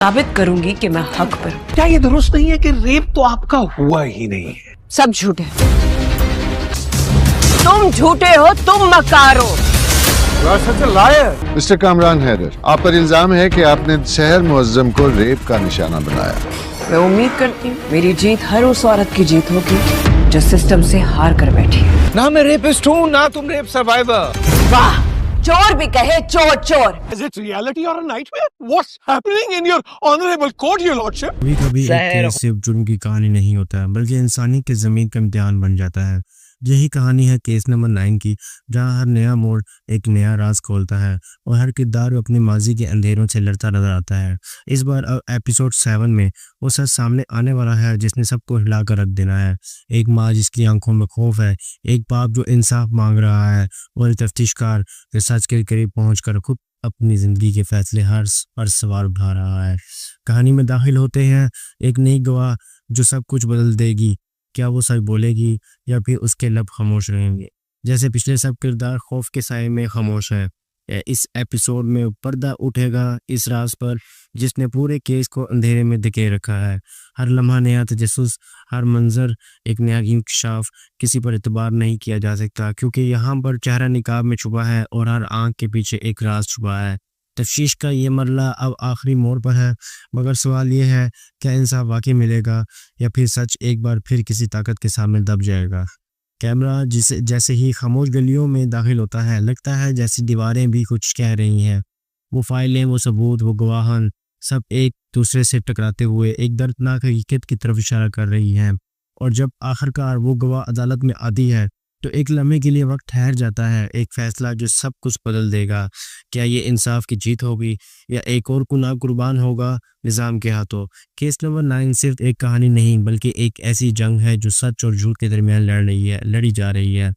साबित करूंगी कि मैं हक पर हूं। क्या ये दुरुस्त नहीं है कि रेप तो आपका हुआ ही नहीं है? सब झूठ है। तुम झूठे हो, तुम मक्कार हो। मिस्टर कामरान हैदर, आप पर इल्जाम है कि आपने शहर मुअज्जम को रेप का निशाना बनाया। मैं उम्मीद करती हूँ मेरी जीत हर उस औरत की जीत होगी जो सिस्टम से हार कर बैठी है। ना मैं रेपिस्ट हूँ, ना तुम रेप सर्वाइवर। वाह, चोर भी कहे चोर चोर। Is it reality or a nightmare? What's happening in your honorable court, your lordship? कभी कभी एक केस सिर्फ जुर्म की कहानी नहीं होता बल्कि इंसानी की ज़मीन का इम्तिहान बन जाता है। यही कहानी है केस नंबर 9 की, जहां हर नया मोड़ एक नया राज खोलता है और हर किरदार अपने माजी के अंधेरों से लड़ता नजर आता है। इस बार एपिसोड 7 में वो सच सामने आने वाला है जिसने सबको हिला कर रख देना है। एक माँ जिसकी आंखों में खौफ है, एक बाप जो इंसाफ मांग रहा है और एक तफ्तीशकार जो सच के करीब पहुंचकर खुद अपनी ज़िंदगी के फैसले हर सवाल उठा रहा है। कहानी में दाखिल होते हैं एक नई गवाह जो सब कुछ बदल देगी। क्या वो सच बोलेगी या फिर उसके लब खामोश रहेंगे? जैसे पिछले सब किरदार खौफ के साए में खामोश है, इस एपिसोड में पर्दा उठेगा इस राज पर जिसने पूरे केस को अंधेरे में धके रखा है। हर लम्हा नया तजस्सुस, हर मंजर एक नया इंकशाफ। किसी पर एतबार नहीं किया जा सकता क्योंकि यहाँ पर चेहरा निकाब में छुपा है और हर आंख के पीछे एक राज छुपा है। तफ्तीश का ये मरला अब आखिरी मोड़ पर है, मगर सवाल ये है क्या इंसाफ वाकई मिलेगा या फिर सच एक बार फिर किसी ताकत के सामने दब जाएगा। कैमरा जैसे ही खामोश गलियों में दाखिल होता है, लगता है जैसी दीवारें भी कुछ कह रही हैं। वो फाइलें, वो सबूत, वो गवाहान सब एक दूसरे से टकराते हुए एक दर्दनाक हकीकत की तरफ इशारा कर रही हैं। और जब आखिरकार वो गवाह अदालत में आती है तो एक लम्हे के लिए वक्त ठहर जाता है, एक फैसला जो सब कुछ बदल देगा। क्या ये इंसाफ की जीत होगी या एक और गुनाह कुर्बान होगा निज़ाम के हाथों? केस नंबर 9 सिर्फ एक कहानी नहीं बल्कि एक ऐसी जंग है जो सच और झूठ के दरमियान लड़ी जा रही है।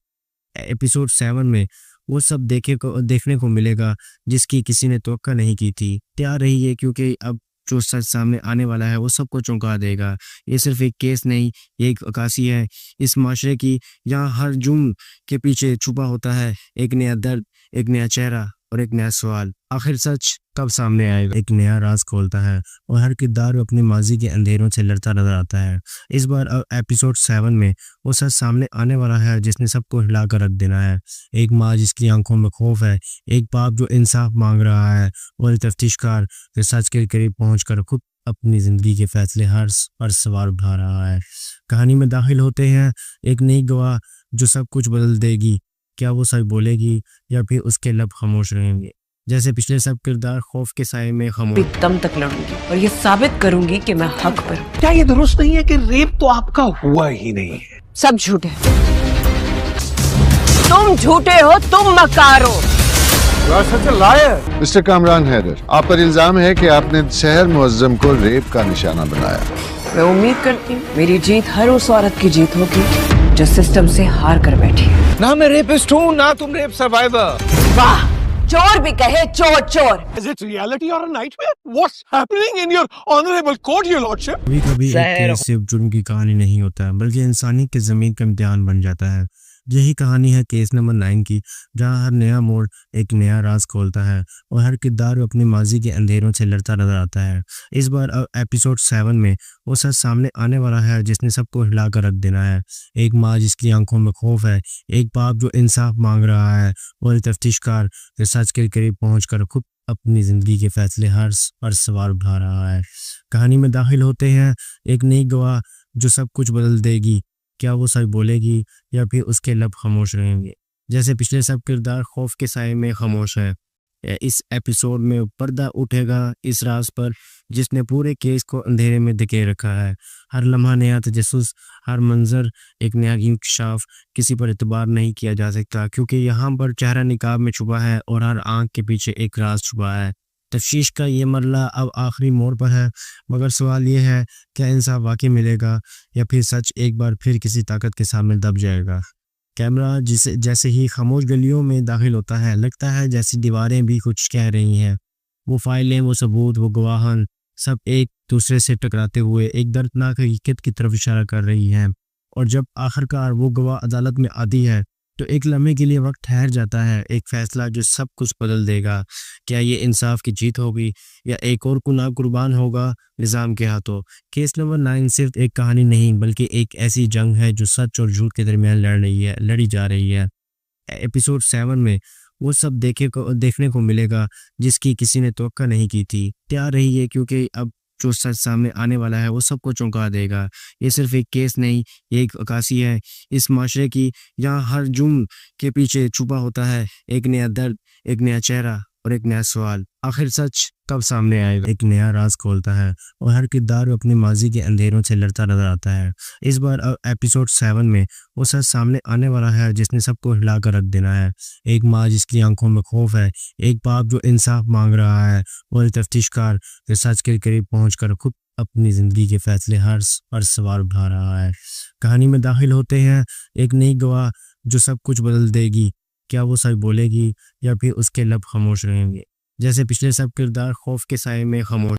एपिसोड 7 में वो सब देखने को मिलेगा जिसकी किसी ने तवक्को नहीं की थी। तैयार रहिए क्योंकि अब जो सच सामने आने वाला है वो सबको चौंका देगा। ये सिर्फ एक केस नहीं, ये एक अक्कासी है इस माशरे की, जहाँ हर जुर्म के पीछे छुपा होता है एक नया दर्द, एक नया चेहरा और एक नया सवाल। आखिर सच कब सामने आएगा? एक नया राज खोलता है और हर किरदार अपने माजी के अंधेरों से लड़ता नजर आता है। इस बार एपिसोड 7 में वो सच सामने आने वाला है जिसने सबको हिला कर रख देना है। एक माँ जिसकी आंखों में खौफ है, एक बाप जो इंसाफ मांग रहा है और एक तफ्तीशकार जो सच के करीब पहुंचकर खुद अपनी ज़िंदगी के फैसले हर सवाल उठा रहा है। कहानी में दाखिल होते हैं एक नई गवाह जो सब कुछ बदल देगी। क्या वो सच बोलेगी या फिर उसके लब खामोश रहेंगे? जैसे पिछले सब किरदार खौफ के साए में खामोश। दम तक लड़ूंगी और ये साबित करूंगी कि मैं हक पर हूं। क्या ये दुरुस्त नहीं है कि रेप तो आपका हुआ ही नहीं है? सब झूठ है। तुम झूठे हो, तुम मक्कार हो। मिस्टर कामरान हैदर, आप पर इल्जाम है कि आपने शहर मुअज्जम को रेप का निशाना बनाया। मैं उम्मीद करती हूँ मेरी जीत हर उस औरत की जीत होगी जो सिस्टम से हार कर बैठी है। ना मैं रेपिस्ट हूँ, ना तुम रेप सर्वाइवर। वाह, चोर भी कहे चोर चोर। Is it reality or a nightmare? What's happening in your honorable court, your lordship? कभी कभी एक केस सिर्फ जुर्म की कहानी नहीं होता बल्कि इंसानी की ज़मीन का इम्तिहान बन जाता है। यही कहानी है केस नंबर 9 की, जहां हर नया मोड़ एक नया राज खोलता है और हर किरदार अपने माजी के अंधेरों से लड़ता नजर आता है। इस बार एपिसोड 7 में वो सच सामने आने वाला है जिसने सबको हिला कर रख देना है। एक माँ जिसकी आंखों में खौफ है, एक बाप जो इंसाफ मांग रहा है और एक तफ्तीशकार जो सच के करीब पहुंचकर खुद अपनी ज़िंदगी के फैसले हर सवाल उठा रहा है। कहानी में दाखिल होते हैं एक नई गवाह जो सब कुछ बदल देगी। क्या वो सच बोलेगी या फिर उसके लब खामोश रहेंगे? जैसे पिछले सब किरदार खौफ के साए में खामोश है, इस एपिसोड में पर्दा उठेगा इस राज पर जिसने पूरे केस को अंधेरे में धके रखा है। हर लम्हा नया तजस्सुस, हर मंजर एक नया इंकशाफ। किसी पर एतबार नहीं किया जा सकता क्योंकि यहाँ पर चेहरा निकाब में छुपा है और हर आंख के पीछे एक राज छुपा है। तफ्तीश का ये मरला अब आखिरी मोड़ पर है, मगर सवाल ये है क्या इंसाफ वाकई मिलेगा या फिर सच एक बार फिर किसी ताकत के सामने दब जाएगा। कैमरा जैसे ही खामोश गलियों में दाखिल होता है, लगता है जैसी दीवारें भी कुछ कह रही हैं। वो फाइलें, वो सबूत, वो गवाहान सब एक दूसरे से टकराते हुए एक दर्दनाक हकीकत की तरफ इशारा कर रही हैं। और जब आखिरकार वो गवाह अदालत में आती है तो एक लम्हे के लिए वक्त ठहर जाता है, एक फैसला जो सब कुछ बदल देगा। क्या ये इंसाफ की जीत होगी या एक और गुनाह कुर्बान होगा निज़ाम के हाथों? केस नंबर 9 सिर्फ एक कहानी नहीं बल्कि एक ऐसी जंग है जो सच और झूठ के दरमियान लड़ी जा रही है। एपिसोड 7 में वो सब देखने को मिलेगा जिसकी किसी ने तवक्को नहीं की थी। तैयार रहिए क्योंकि अब जो सच सामने आने वाला है वो सबको चौंका देगा। ये सिर्फ एक केस नहीं, ये एक अक्कासी है इस माशरे की, जहाँ हर जुर्म के पीछे छुपा होता है एक नया दर्द, एक नया चेहरा और एक नया सवाल। आखिर सच कब सामने आएगा? एक नया राज खोलता है और हर किरदार अपने माजी के अंधेरों से लड़ता नजर आता है। इस बार एपिसोड 7 में वो सच सामने आने वाला है जिसने सबको हिला कर रख देना है। एक माँ जिसकी आंखों में खौफ है, एक बाप जो इंसाफ मांग रहा है और एक तफ्तीशकार जो सच के करीब पहुंचकर खुद अपनी जिंदगी के फैसले हर सवाल उठा रहा है। कहानी में दाखिल होते हैं एक नई गवाह जो सब कुछ बदल देगी। क्या वो सच बोलेगी या फिर उसके लब खामोश रहेंगे? जैसे पिछले सब किरदार खौफ के साए में खामोश